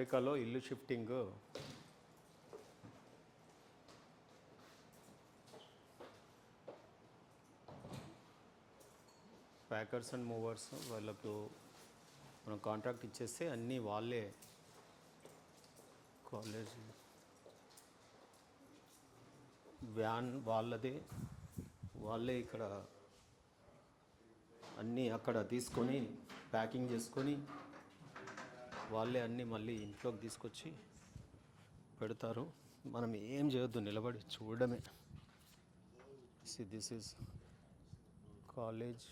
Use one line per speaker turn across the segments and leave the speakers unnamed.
అమెరికాలో ఇల్లు shifting packers and movers వాళ్ళకు మనం కాంట్రాక్ట్ ఇచ్చేస్తే అన్నీ వాళ్ళే కాలేజ్ వ్యాన్ వాళ్ళదే, వాళ్ళే ఇక్కడ అన్నీ అక్కడ తీసుకొని ప్యాకింగ్ చేసుకొని వాళ్ళే అన్నీ మళ్ళీ ఇంట్లోకి తీసుకొచ్చి పెడతారు. మనం ఏం చేయొద్దు, నిలబడి చూడడమే. This is College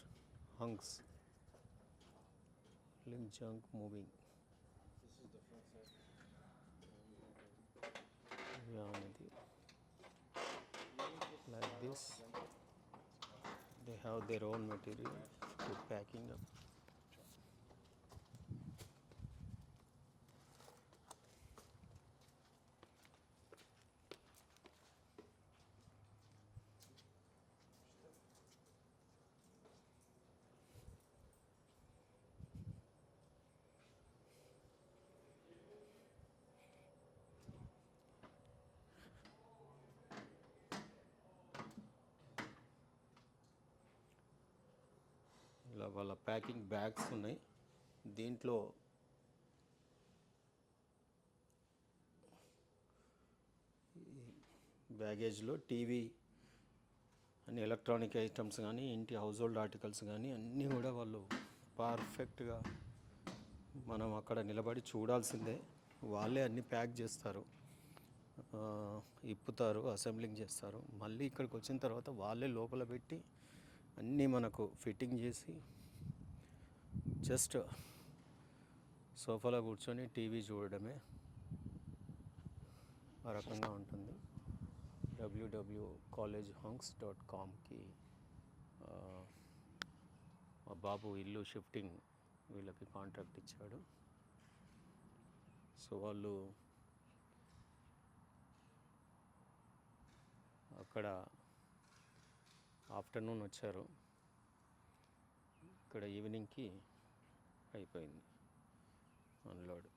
Hunks Hauling Junk moving. ఇది like this, they have their own material to packing up. ఇలా వాళ్ళ ప్యాకింగ్ బ్యాగ్స్ ఉన్నాయి. దీంట్లో బ్యాగేజ్లో టీవీ అన్ని ఎలక్ట్రానిక్ ఐటమ్స్ కానీ ఇంటి హౌస్ హోల్డ్ ఆర్టికల్స్ కానీ అన్నీ కూడా వాళ్ళు పర్ఫెక్ట్గా మనం అక్కడ నిలబడి చూడాల్సిందే. వాళ్ళే అన్నీ ప్యాక్ చేస్తారు, ఇప్పుతారు, అసెంబ్లింగ్ చేస్తారు. మళ్ళీ ఇక్కడికి వచ్చిన తర్వాత వాళ్ళే లోపల పెట్టి అన్నీ మనకు ఫిట్టింగ్ చేసి జస్ట్ సోఫాలో కూర్చొని టీవీ చూడడమే. ఆ రకంగా ఉంటుంది. www.collegehunks.comకి మా బాబు ఇల్లు షిఫ్టింగ్ వీళ్ళకి కాంట్రాక్ట్ ఇచ్చాడు. సో వాళ్ళు అక్కడ ఆఫ్టర్నూన్ వచ్చారు, ఇక్కడ ఈవినింగ్కి అయిపోయింది unload.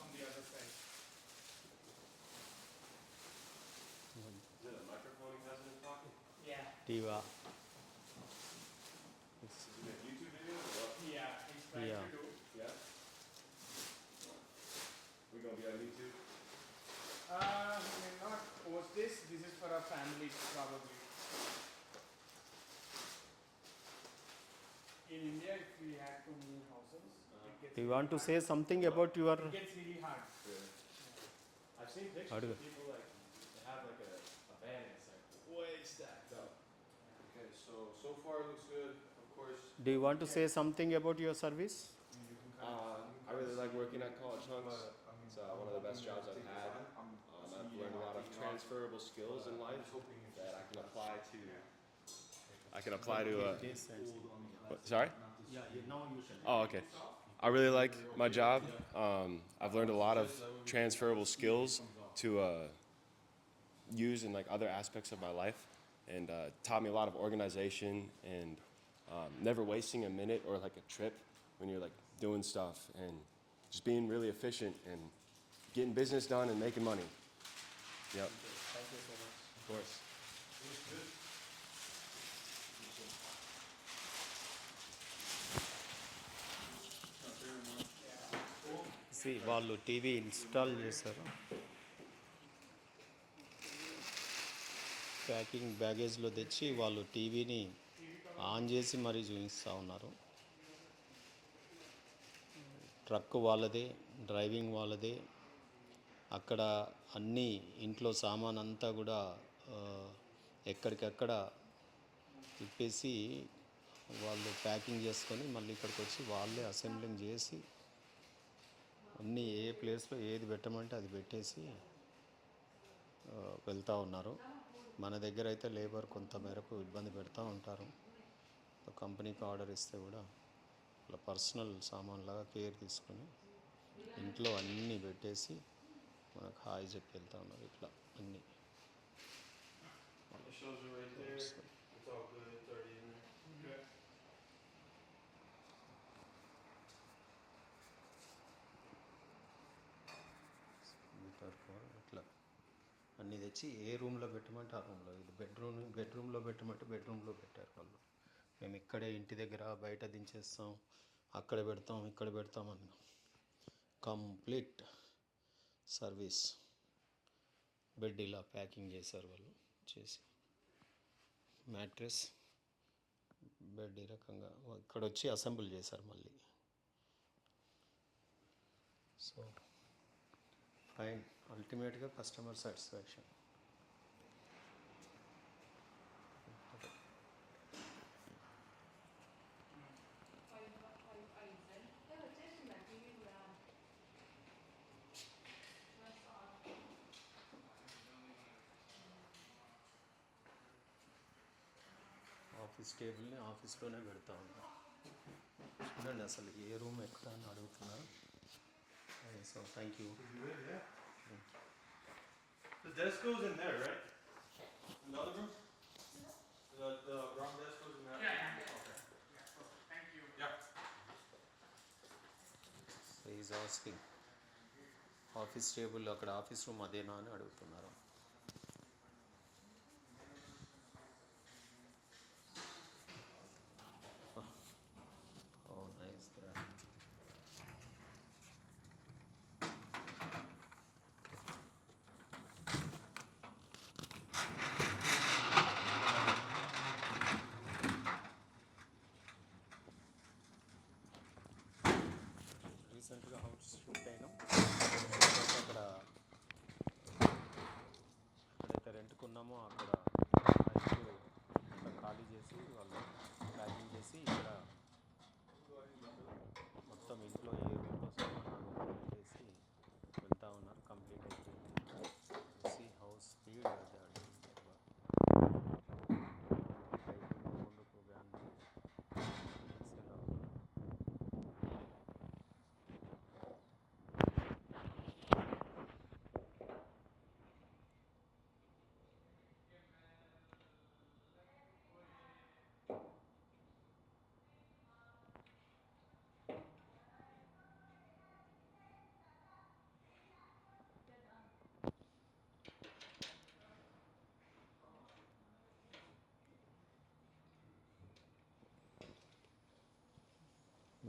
On the other side.
Is it a microphone he has in his pocket?
Yeah.
టీవా
Is it a YouTube video or what?
Yeah, he's trying
Yeah.
to do.
Yeah. We gonna be on YouTube?
He may not post this. This is for our family, probably. In India, if we had too many houses, it gets
Do you
really
want to
hard.
say something about your
It gets really hard.
I've seen pictures
How do
of
you-
people like they have like a van and it's like way stacked up. Okay, so far it looks good. Of course,
Do you want to say something about your service?
I really like working at College Hunks. It's one of the best jobs I've had. I've learned a lot of transferable skills in life that I can apply to. What, sorry?
Yeah, now you should.
Oh, okay. I really like my job. I've learned a lot of transferable skills to use in like other aspects of my life, and taught me a lot of organization and never wasting a minute or like a trip when you're like doing stuff, and just being really efficient and getting business done and making money. Yep.
Thank you so much.
Of course.
వాళ్ళు TV install చేశారు. Packing బ్యాగేజ్లో తెచ్చి వాళ్ళు టీవీని on చేసి మరీ చూపిస్తూ ఉన్నారు. Truck వాళ్ళదే, డ్రైవింగ్ వాళ్ళదే. అక్కడ అన్నీ ఇంట్లో సామాన్ అంతా కూడా ఎక్కడికక్కడ తిప్పేసి వాళ్ళు ప్యాకింగ్ చేసుకొని మళ్ళీ ఇక్కడికి వచ్చి వాళ్ళే అసెంబ్లింగ్ చేసి అన్నీ ఏ ప్లేస్లో ఏది పెట్టమంటే అది పెట్టేసి వెళ్తూ ఉన్నారు. మన దగ్గర అయితే లేబర్ కొంత మేరకు ఇబ్బంది పెడతా ఉంటారు. కంపెనీకి ఆర్డర్ ఇస్తే కూడా వాళ్ళ పర్సనల్ సామాన్లాగా కేర్ తీసుకొని ఇంట్లో అన్నీ పెట్టేసి మనకు హాయ్ చెప్పి వెళ్తూ ఉన్నారు. ఇట్లా అన్నీ
It shows you right there. It's all good. It's already in there. Okay.
ఇట్లా అన్నీ తెచ్చి ఏ రూమ్లో పెట్టమంటే ఆ రూమ్లో, ఇది బెడ్రూమ్లో పెట్టమంటే బెడ్రూమ్లో పెట్టారు వాళ్ళు. మేము ఇక్కడే ఇంటి దగ్గర బయట దించేస్తాం, అక్కడ పెడతాం, ఇక్కడ పెడతాం అన్న కంప్లీట్ సర్వీస్. బెడ్ ఇలా ప్యాకింగ్ చేశారు వాళ్ళు చేసి, మ్యాట్రెస్, బెడ్ ఈ రకంగా ఇక్కడ వచ్చి అసెంబుల్ చేశారు మళ్ళీ. సో ఫైన్, అల్టిమేట్గా కస్టమర్ సాటిస్ఫాక్షన్. ఆఫీస్ టేబుల్ని ఆఫీస్లోనే పెడతా ఉంటాం. చూడండి అసలు ఏ రూమ్ ఎక్కడ అని అడుగుతున్నారు. So thank you.
Yeah. The desk goes in there, right? In the other room? The brown desk goes in that room? Yeah. Okay. Yeah. Thank you. Yeah.
Is asking office table అక్కడ office room అదేనా అని అడుగుతున్నారు. Oh, nice. రీసెంట్గా house shift అయినాం. అక్కడ ఎక్కడైతే రెంట్కున్నామో అక్కడ height అంతా ఖాళీ చేసి వాళ్ళు ప్యాకింగ్ చేసి ఇక్కడ మొత్తం ఇంట్లో ఏ రూమ్లో సామాన్ పెట్టేసి వెళ్తూ ఉన్నారు. కంప్లీట్ అయిపోయింది. సి హౌస్ స్పీడ్ అది ముందుకు వ్యాన్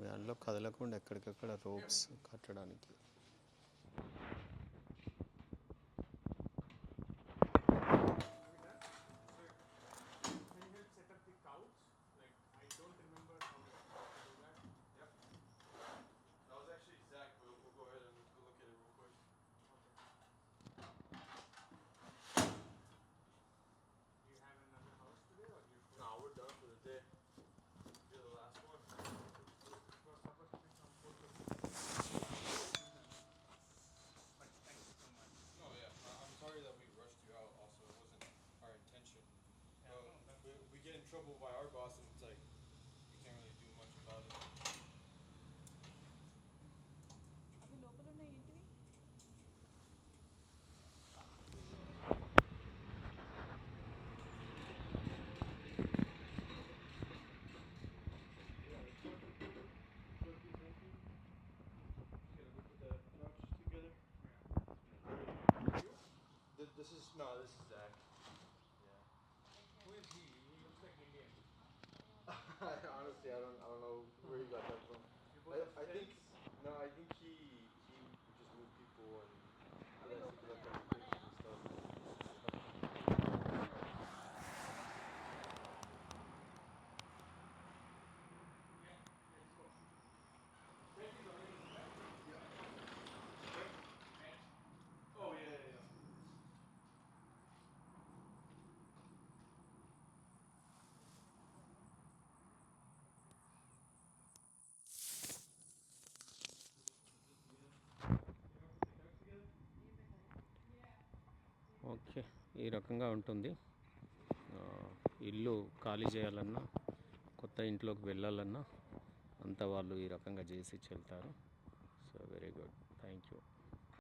వ్యాన్లో కదలకుండా ఎక్కడికక్కడ రోప్స్ కట్టడానికి.
Can you help set up the couch? Like, I don't remember how to do that. Yep. That was actually Zach. We'll go ahead and go look at it real quick. Okay. Do you have another house today, or you? No, we're done for the day. You're the last one. We're supposed to be some photos. But thank you so much.
No, yeah. I'm sorry that we rushed you out. Also, it wasn't our intention. We get in trouble by our boss, and it's like we can't really do much about it.
అవి లోపల ఉన్నాయి ఏంటివి?
This is Zach. Yeah.
Who is he? He looks like Indian.
Honestly, I don't know where he got that from.
You both
I think
friends?
I think he just moved people and he likes to collect all the pictures and stuff.
Okay, ఈ రకంగా ఉంటుంది. ఇల్లు ఖాళీ చేయాలన్నా, కొత్త ఇంట్లోకి వెళ్ళాలన్నా అంతా వాళ్ళు ఈ రకంగా చేసి ఇచ్చి వెళ్తారు. So very good, thank you.